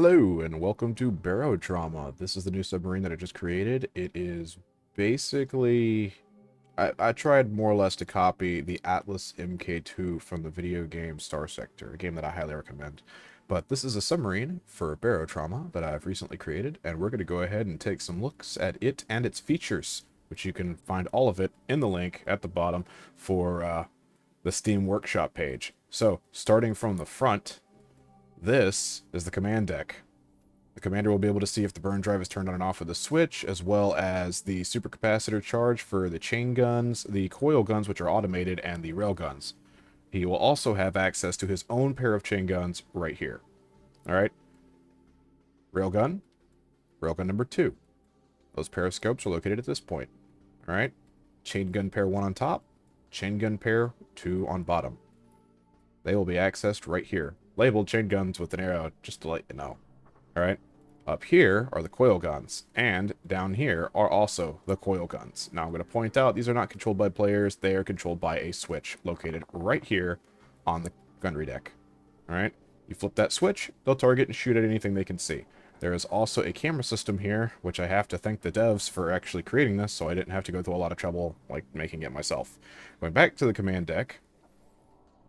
Hello, and welcome to Barotrauma. This is the new submarine that I just created. It is basically... I tried more or less to copy the Atlas Mk2 from the video game Star Sector, a game that I highly recommend. But this is a submarine for Barotrauma that I've recently created, and we're going to go ahead and take some looks at it and its features, which you can find all of it in the link at the bottom for the Steam Workshop page. So, starting from the front, this is the command deck. The commander will be able to see if the burn drive is turned on and off with a switch, as well as the supercapacitor charge for the chain guns, the coil guns, which are automated, and the rail guns. He will also have access to his own pair of chain guns right here. Alright? Railgun number 2. Those periscopes are located at this point. Alright? Chain gun pair 1 on top, chain gun pair 2 on bottom. They will be accessed right here. Labeled chain guns with an arrow, just to let you know. Alright? Up here are the coil guns, and down here are also the coil guns. Now I'm going to point out, these are not controlled by players, they are controlled by a switch located right here on the gunnery deck. Alright? You flip that switch, they'll target and shoot at anything they can see. There is also a camera system here, which I have to thank the devs for actually creating this, so I didn't have to go through a lot of trouble, like, making it myself. Going back to the command deck,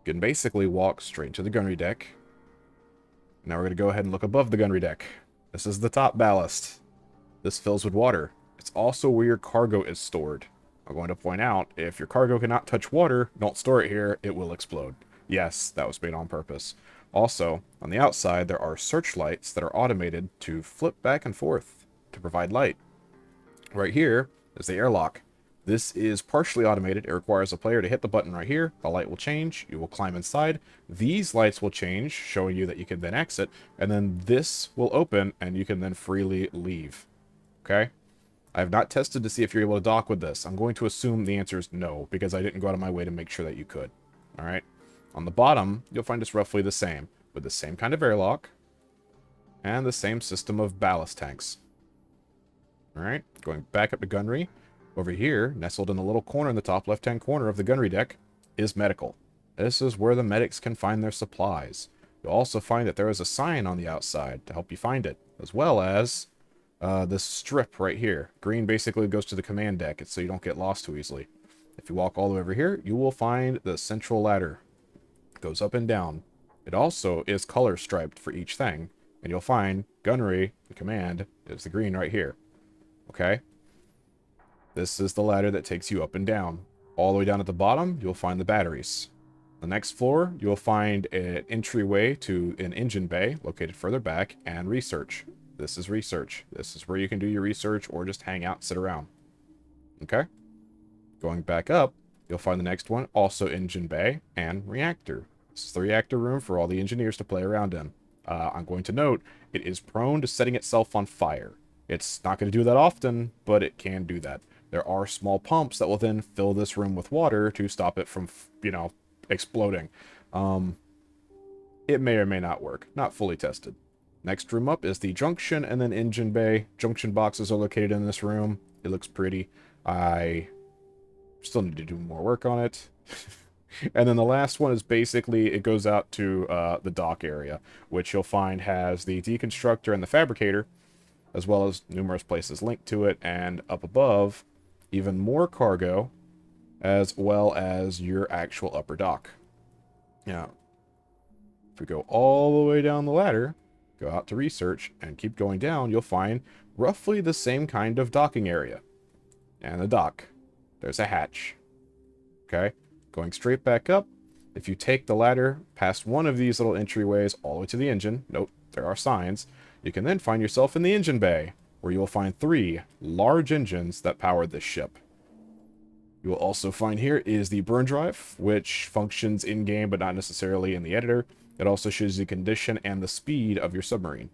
you can basically walk straight to the gunnery deck. Now we're going to go ahead and look above the gunnery deck. This is the top ballast. This fills with water. It's also where your cargo is stored. I'm going to point out, if your cargo cannot touch water, don't store it here, it will explode. Yes, that was made on purpose. Also, on the outside, there are searchlights that are automated to flip back and forth to provide light. Right here is the airlock. This is partially automated. It requires a player to hit the button right here. The light will change. You will climb inside. These lights will change, showing you that you can then exit. And then this will open, and you can then freely leave. Okay? I have not tested to see if you're able to dock with this. I'm going to assume the answer is no, because I didn't go out of my way to make sure that you could. Alright? On the bottom, you'll find it's roughly the same, with the same kind of airlock, and the same system of ballast tanks. Alright? Going back up to gunnery. Over here, nestled in the little corner in the top left-hand corner of the gunnery deck, is medical. This is where the medics can find their supplies. You'll also find that there is a sign on the outside to help you find it, as well as this strip right here. Green basically goes to the command deck, so you don't get lost too easily. If you walk all the way over here, you will find the central ladder. It goes up and down. It also is color striped for each thing, and you'll find gunnery, the command, is the green right here. Okay? This is the ladder that takes you up and down. All the way down at the bottom, you'll find the batteries. The next floor, you'll find an entryway to an engine bay located further back, and research. This is research. This is where you can do your research or just hang out and sit around. Okay? Going back up, you'll find the next one, also engine bay and reactor. This is the reactor room for all the engineers to play around in. I'm going to note, it is prone to setting itself on fire. It's not going to do that often, but it can do that. There are small pumps that will then fill this room with water to stop it from, exploding. It may or may not work. Not fully tested. Next room up is the junction and then engine bay. Junction boxes are located in this room. It looks pretty. I still need to do more work on it. And then the last one is basically, it goes out to the dock area, which you'll find has the deconstructor and the fabricator, as well as numerous places linked to it, and up above, even more cargo, as well as your actual upper dock. Now, if we go all the way down the ladder, go out to research, and keep going down, you'll find roughly the same kind of docking area. And the dock. There's a hatch. Okay? Going straight back up, if you take the ladder past one of these little entryways all the way to the engine, note, there are signs, you can then find yourself in the engine bay, where you will find 3 large engines that power this ship. You will also find here is the burn drive, which functions in-game but not necessarily in the editor. It also shows the condition and the speed of your submarine.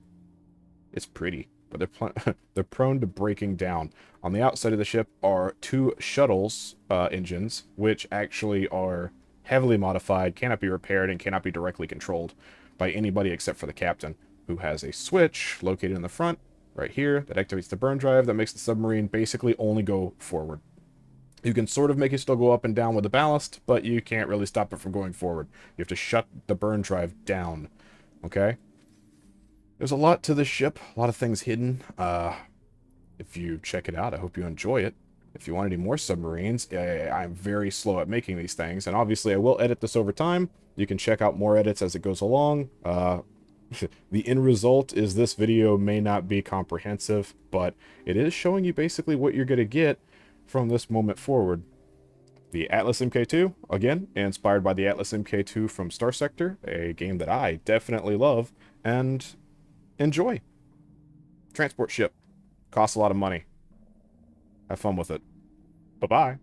It's pretty, but they're prone to breaking down. On the outside of the ship are 2 shuttles engines, which actually are heavily modified, cannot be repaired, and cannot be directly controlled by anybody except for the captain, who has a switch located in the front, right here, that activates the burn drive that makes the submarine basically only go forward. You can sort of make it still go up and down with the ballast, but you can't really stop it from going forward. You have to shut the burn drive down, okay? There's a lot to this ship, a lot of things hidden. If you check it out, I hope you enjoy it. If you want any more submarines, I'm very slow at making these things, and obviously I will edit this over time. You can check out more edits as it goes along. The end result is this video may not be comprehensive, but it is showing you basically what you're going to get from this moment forward. The Atlas MK2, again, inspired by the Atlas MK2 from Star Sector, a game that I definitely love and enjoy. Transport ship. Costs a lot of money. Have fun with it. Bye-bye.